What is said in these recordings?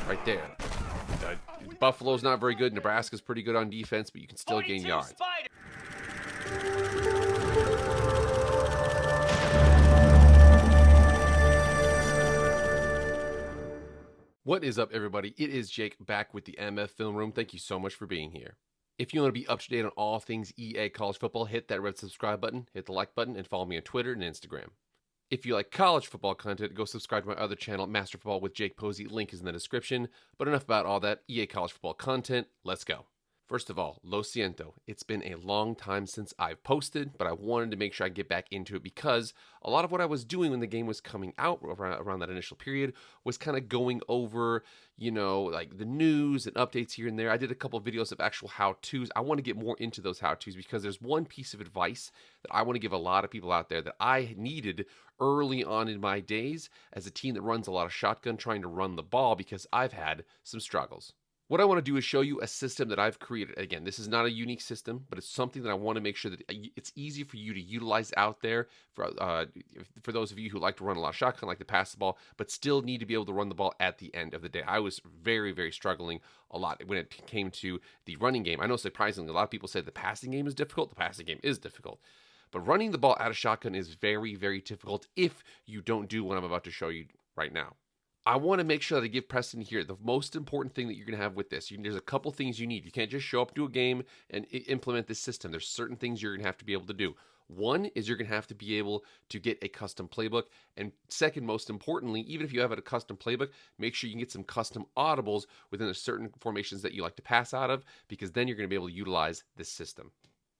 right there. Buffalo's not very good. Nebraska's pretty good on defense, but you can still gain yards. What is up, everybody? It is Jake back with the MF Film Room. Thank you so much for being here. If you want to be up to date on all things EA college football, hit that red subscribe button, hit the like button, and follow me on Twitter and Instagram. If you like college football content, go subscribe to my other channel, Master Football with Jake Posey. Link is in the description. But enough about all that EA college football content. Let's go. First of all, lo siento. It's been a long time since I've posted, but I wanted to make sure I get back into it because a lot of what I was doing when the game was coming out around that initial period was kind of going over, like the news and updates here and there. I did a couple of videos of actual how-tos. I want to get more into those how-tos because there's one piece of advice that I want to give a lot of people out there that I needed early on in my days as a team that runs a lot of shotgun trying to run the ball because I've had some struggles. What I want to do is show you a system that I've created. Again, this is not a unique system, but it's something that I want to make sure that it's easy for you to utilize out there for those of you who like to run a lot of shotgun, like to pass the ball, but still need to be able to run the ball at the end of the day. I was very, very struggling a lot when it came to the running game. I know surprisingly, a lot of people say the passing game is difficult. The passing game is difficult. But running the ball out of shotgun is very, very difficult if you don't do what I'm about to show you right now. I want to make sure that I give Preston here the most important thing that you're going to have with this. There's a couple things you need. You can't just show up to a game and implement this system. There's certain things you're going to have to be able to do. One is you're going to have to be able to get a custom playbook. And second, most importantly, even if you have a custom playbook, make sure you can get some custom audibles within the certain formations that you like to pass out of, because then you're going to be able to utilize this system.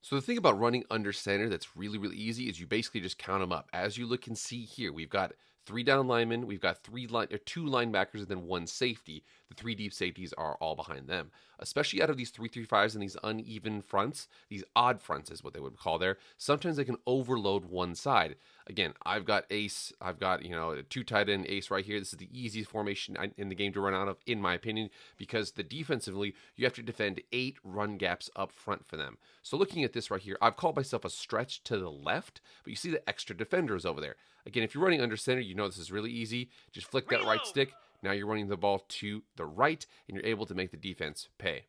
So the thing about running under center that's really, really easy is you basically just count them up. As you can see here, we've got 3 down linemen, we've got 2 linebackers, and then 1 safety. The 3 deep safeties are all behind them. Especially out of these 3-3-5s and these uneven fronts, these odd fronts is what they would call there. Sometimes they can overload one side. Again, I've got ace, I've got, a 2 tight end ace right here. This is the easiest formation in the game to run out of, in my opinion, because defensively, you have to defend 8 run gaps up front for them. So looking at this right here, I've called myself a stretch to the left, but you see the extra defenders over there. Again, if you're running under center, you know this is really easy. Just flick that right stick. Now you're running the ball to the right, and you're able to make the defense pay.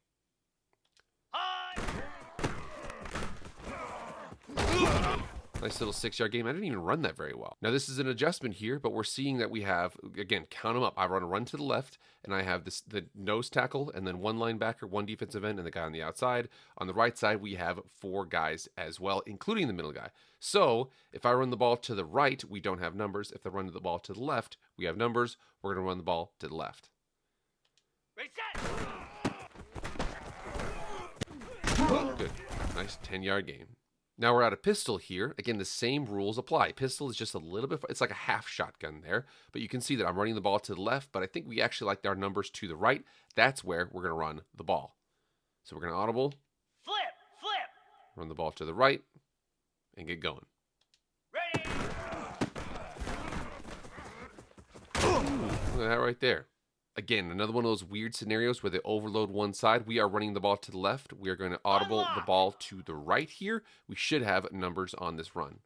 Nice little 6-yard game. I didn't even run that very well. Now this is an adjustment here, but we're seeing that we have, again, count them up. I run a run to the left, and I have the nose tackle, and then 1 linebacker, 1 defensive end, and the guy on the outside. On the right side, we have 4 guys as well, including the middle guy. So if I run the ball to the right, we don't have numbers. If I run the ball to the left, we have numbers. We're going to run the ball to the left. Good. Nice 10-yard game. Now we're at a pistol here. Again, the same rules apply. Pistol is just a little bit, it's like a half shotgun there, but you can see that I'm running the ball to the left, but I think we actually like our numbers to the right. That's where we're going to run the ball. So we're going to audible. Flip. Run the ball to the right and get going. Ready. Look at that right there. Again, another one of those weird scenarios where they overload one side. We are running the ball to the left. We are going to audible the ball to the right here. We should have numbers on this run.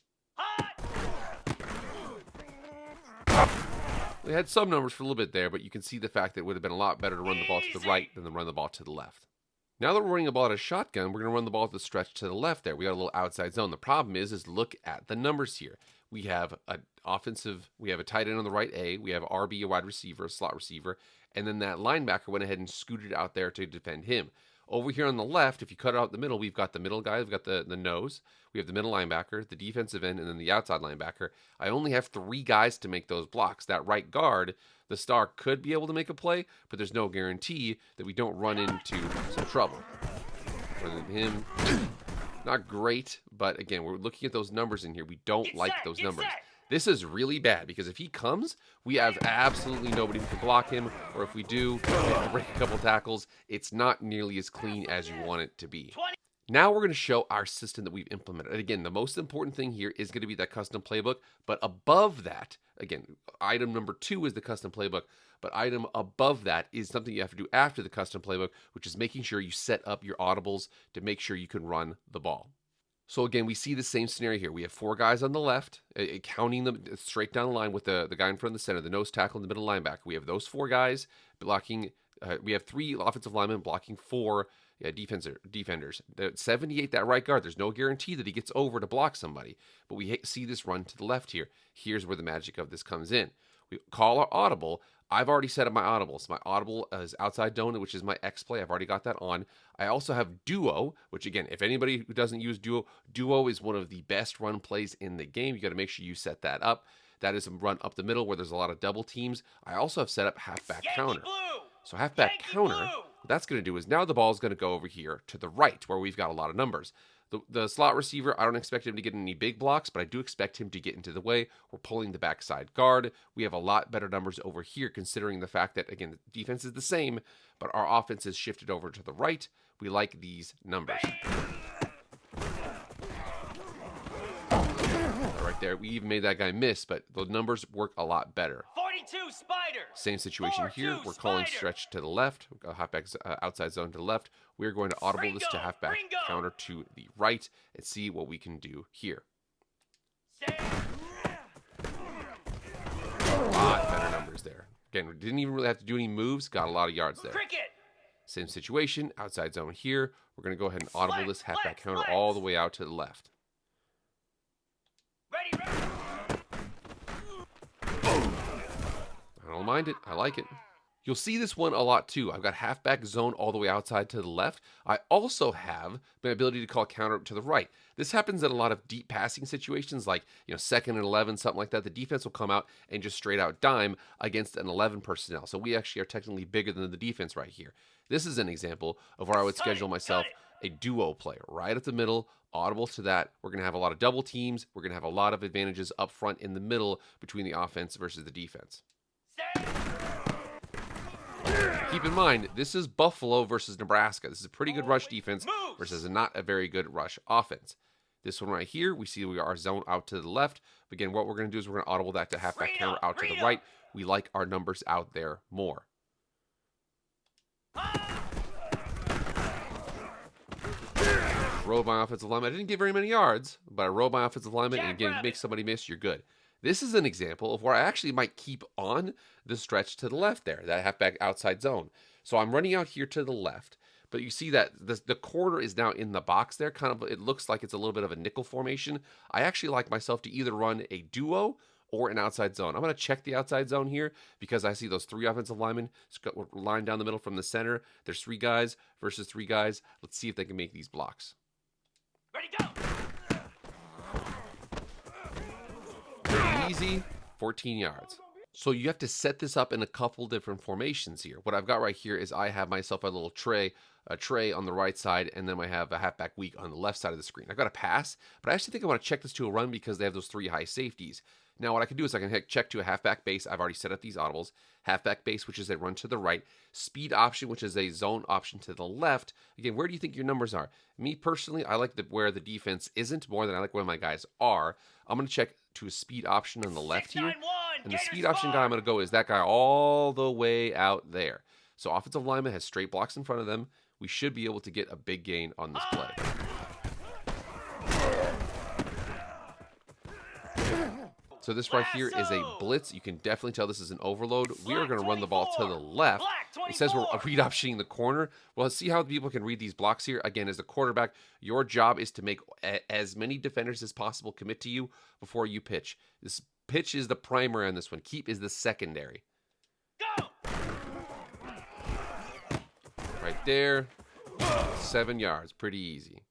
We had some numbers for a little bit there, but you can see the fact that it would have been a lot better to run the ball to the right than to run the ball to the left. Now that we're running the ball at a shotgun, we're going to run the ball to the stretch to the left there. We got a little outside zone. The problem is look at the numbers here. We have we have a tight end on the right A. We have RB, a wide receiver, a slot receiver. And then that linebacker went ahead and scooted out there to defend him. Over here on the left, if you cut out the middle, we've got the middle guy, we've got the nose, we have the middle linebacker, the defensive end, and then the outside linebacker. I only have 3 guys to make those blocks. That right guard, the star, could be able to make a play, but there's no guarantee that we don't run into some trouble. Running him, not great, but again, we're looking at those numbers in here. We don't like those numbers. This is really bad because if he comes, we have absolutely nobody who can block him, or if we do, we have to break a couple tackles. It's not nearly as clean as you want it to be. Now we're going to show our system that we've implemented. And again, the most important thing here is going to be that custom playbook, but above that, again, item number 2 is the custom playbook, but item above that is something you have to do after the custom playbook, which is making sure you set up your audibles to make sure you can run the ball. So again, we see the same scenario here. We have 4 guys on the left, counting them straight down the line with the guy in front of the center, the nose tackle, and the middle linebacker. We have those 4 guys blocking we have 3 offensive linemen blocking 4 defenders. The 78, that right guard, there's no guarantee that he gets over to block somebody. But we see this run to the left here. Here's where the magic of this comes in. We call our audible. I've already set up my audible. So my audible is outside zone, which is my X play. I've already got that on. I also have duo, which again, if anybody who doesn't use duo is one of the best run plays in the game. You got to make sure you set that up. That is a run up the middle where there's a lot of double teams. I also have set up halfback counter. So halfback counter, what that's going to do is now the ball is going to go over here to the right where we've got a lot of numbers. The slot receiver, I don't expect him to get any big blocks, but I do expect him to get into the way. We're pulling the backside guard. We have a lot better numbers over here considering the fact that, again, the defense is the same, but our offense is shifted over to the right. We like these numbers. Right there, we even made that guy miss, but the numbers work a lot better. 42 spider. Same situation here. We're calling stretch to the left. We've got halfback outside zone to the left. We're going to audible this to halfback counter to the right and see what we can do here. A lot better numbers there. Again, we didn't even really have to do any moves. Got a lot of yards there. Same situation. Outside zone here. We're going to go ahead and audible this halfback counter all the way out to the left. Ready. I don't mind it. I like it. You'll see this one a lot too. I've got halfback zone all the way outside to the left. I also have the ability to call counter to the right. This happens in a lot of deep passing situations like, 2nd and 11, something like that. The defense will come out and just straight out dime against an 11 personnel. So we actually are technically bigger than the defense right here. This is an example of where I would schedule myself a duo play right at the middle, audible to that. We're going to have a lot of double teams. We're going to have a lot of advantages up front in the middle between the offense versus the defense. Keep in mind, this is Buffalo versus Nebraska. This is a pretty good rush defense versus not a very good rush offense. This one right here, we see we are zone out to the left. Again, what we're going to do is we're going to audible that to halfback counter out to the right. We like our numbers out there more. Rode my offensive lineman. I didn't get very many yards, but I rode my offensive lineman, and again, make somebody miss, you're good. This is an example of where I actually might keep on the stretch to the left there, that halfback outside zone. So I'm running out here to the left, but you see that the corner is now in the box there. Kind of, it looks like it's a little bit of a nickel formation. I actually like myself to either run a duo or an outside zone. I'm going to check the outside zone here because I see those 3 offensive linemen lined down the middle from the center. There's 3 guys versus 3 guys. Let's see if they can make these blocks. Ready, go. Easy, 14 yards. So you have to set this up in a couple different formations here. What I've got right here is I have myself a little tray on the right side, and then I have a halfback weak on the left side of the screen. I've got a pass, but I actually think I want to check this to a run because they have those 3 high safeties. Now what I can do is I can hit check to a halfback base. I've already set up these audibles. Halfback base, which is a run to the right. Speed option, which is a zone option to the left. Again, where do you think your numbers are? Me personally, I like where the defense isn't more than I like where my guys are. I'm going to check to a speed option on the left here. And the speed option guy I'm going to go is that guy all the way out there. So offensive lineman has straight blocks in front of them. We should be able to get a big gain on this play. So this right here is a blitz. You can definitely tell this is an overload. We are going to run the ball to the left. It says we're read optioning the corner. Well, let's see how people can read these blocks here. Again, as a quarterback, your job is to make as many defenders as possible commit to you before you pitch. This pitch is the primary on this one. Keep is the secondary. Go! Right there. 7 yards. Pretty easy.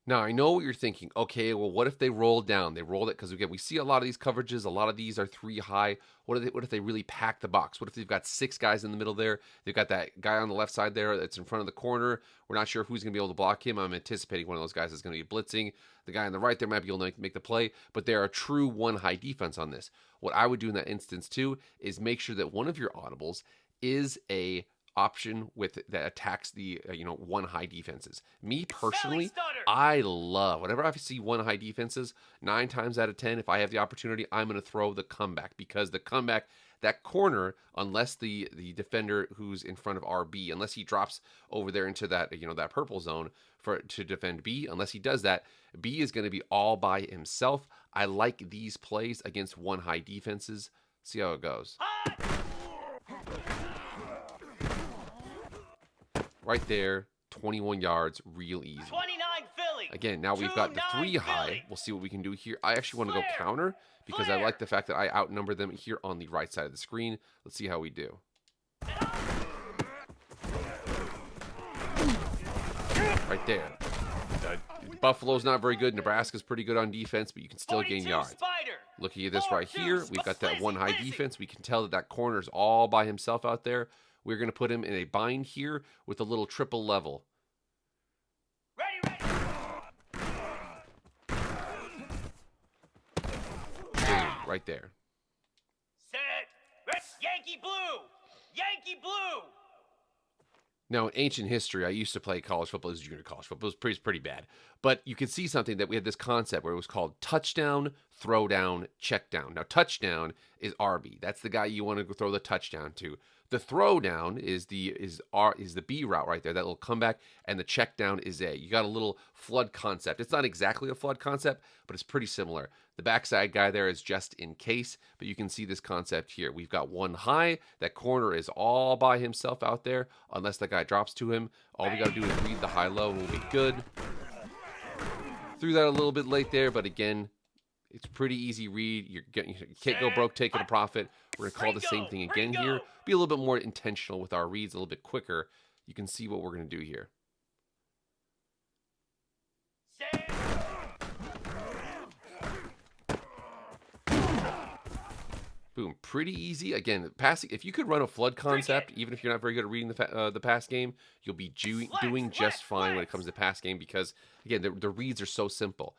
Now, I know what you're thinking. Okay, well, what if they roll down? They rolled it because, again, we see a lot of these coverages. A lot of these are 3 high. What if they really pack the box? What if they've got 6 guys in the middle there? They've got that guy on the left side there that's in front of the corner. We're not sure who's going to be able to block him. I'm anticipating one of those guys is going to be blitzing. The guy on the right there might be able to make the play, but they're a true 1 high defense on this. What I would do in that instance, too, is make sure that one of your audibles is a option that attacks the 1 high defenses. Me personally, I love whenever I see 1 high defenses, 9 times out of 10, if I have the opportunity, I'm going to throw the comeback, because the comeback, that corner, unless the defender who's in front of RB, unless he drops over there into that that purple zone to defend B, unless he does that, B is going to be all by himself. I like these plays against 1 high defenses. See how it goes. Right there, 21 yards, real easy. 29 Philly. Again, now we've got the 3 high. Philly. We'll see what we can do here. I actually want to go Clear. counter because I Clear. like the fact that I outnumber them here on the right side of the screen. Let's see how we do. Right there. Buffalo's not very good. Nebraska's pretty good on defense, but you can still gain yards. Spider. Looking at this right here, we've got that 1 high defense. We can tell that that corner's all by himself out there. We're going to put him in a bind here with a little triple level. Ready. Boom, right there. Set. Yankee blue. Yankee blue. Now, in ancient history, I used to play college football as junior college football. It was pretty bad. But you could see something that we had this concept where it was called touchdown, throw down, check down. Now, touchdown is RB. That's the guy you want to throw the touchdown to. The throw down is the B route right there, that little comeback, and the check down is A. You got a little flood concept. It's not exactly a flood concept, but it's pretty similar. The backside guy there is just in case, but you can see this concept here. We've got 1 high. That corner is all by himself out there, unless that guy drops to him. All we got to do is read the high-low, and we'll be good. Threw that a little bit late there, but again, it's pretty easy read. You can't go broke taking a profit. We're going to call the same thing again here. Be a little bit more intentional with our reads, a little bit quicker. You can see what we're going to do here. Boom, pretty easy. Again, passing. If you could run a flood concept, even if you're not very good at reading the pass game, you'll be doing just fine when it comes to pass game because, again, the reads are so simple.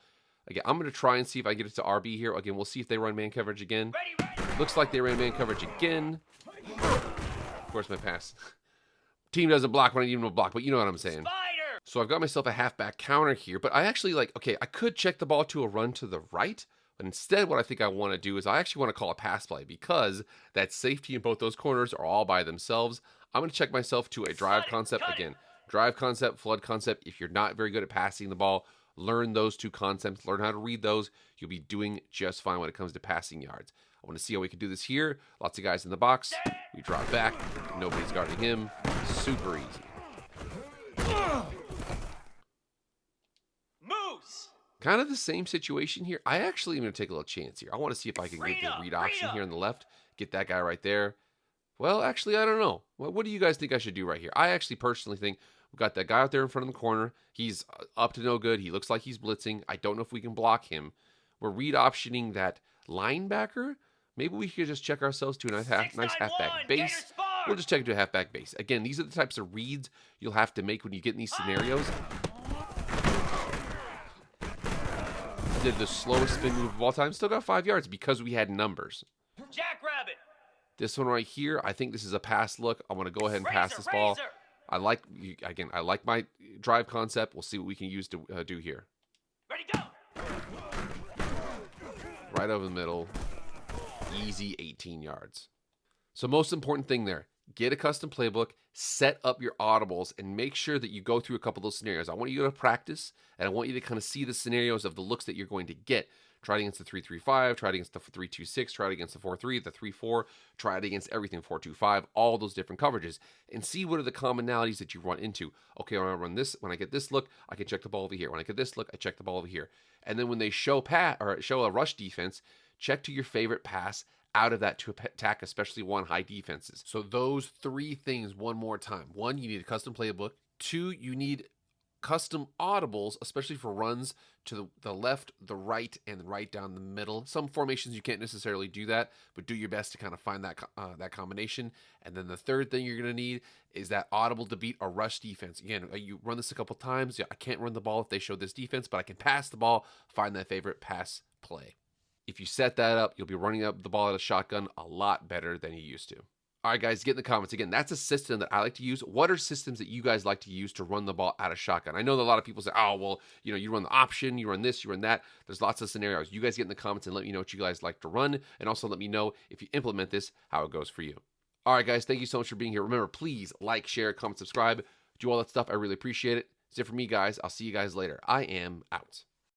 Again, I'm going to try and see if I get it to RB here. Again, we'll see if they run man coverage again. Looks like they ran man coverage again. Of course, my pass. Team doesn't block when I need them to block, but you know what I'm saying. Spider. So I've got myself a halfback counter here, but I actually I could check the ball to a run to the right, but instead what I think I want to do is I actually want to call a pass play because that safety in both those corners are all by themselves. I'm going to check myself to a drive concept. Again, drive concept, flood concept. If you're not very good at passing the ball, learn those 2 concepts, learn how to read those. You'll be doing just fine when it comes to passing yards. I want to see how we can do this here. Lots of guys in the box. We drop back. Nobody's guarding him. Super easy. Moose. Kind of the same situation here. I actually am going to take a little chance here. I want to see if I can get the read option here on the left. Get that guy right there. Well, actually, I don't know. What do you guys think I should do right here? I actually personally think we've got that guy out there in front of the corner. He's up to no good. He looks like he's blitzing. I don't know if we can block him. We're read optioning that linebacker. Maybe we could just check ourselves to a nice halfback base. We'll just check it to a halfback base. Again, these are the types of reads you'll have to make when you get in these scenarios. Did the slowest spin move of all time. Still got 5 yards because we had numbers. Jackrabbit. This one right here, I think this is a pass look. I want to go ahead and pass this ball. I like my drive concept. We'll see what we can use to do here. Ready, go. Right over the middle. Easy 18 yards. So most important thing there, get a custom playbook, set up your audibles, and make sure that you go through a couple of those scenarios. I want you to practice, and I want you to kind of see the scenarios of the looks that you're going to get. Try it against the 3-3-5, try it against the 3-2-6, try it against the 4-3, the 3-4, try it against everything 4-2-5, all those different coverages, and see what are the commonalities that you run into. Okay, when I run this, when I get this look, I can check the ball over here. When I get this look, I check the ball over here. And then when they show a rush defense, check to your favorite pass out of that to attack, especially 1 high defenses. So those 3 things one more time. 1, you need a custom playbook. 2, you need custom audibles, especially for runs to the left, the right, and right down the middle. Some formations you can't necessarily do that, but do your best to kind of find that combination. And then the 3rd thing you're going to need is that audible to beat a rush defense. Again, you run this a couple times. Yeah, I can't run the ball if they show this defense, but I can pass the ball, find that favorite pass play. If you set that up, you'll be running up the ball at a shotgun a lot better than you used to. All right, guys, get in the comments. Again, that's a system that I like to use. What are systems that you guys like to use to run the ball out of shotgun? I know that a lot of people say, oh, well, you run the option, you run this, you run that. There's lots of scenarios. You guys get in the comments and let me know what you guys like to run. And also let me know if you implement this, how it goes for you. All right, guys, thank you so much for being here. Remember, please like, share, comment, subscribe. Do all that stuff. I really appreciate it. That's it for me, guys. I'll see you guys later. I am out.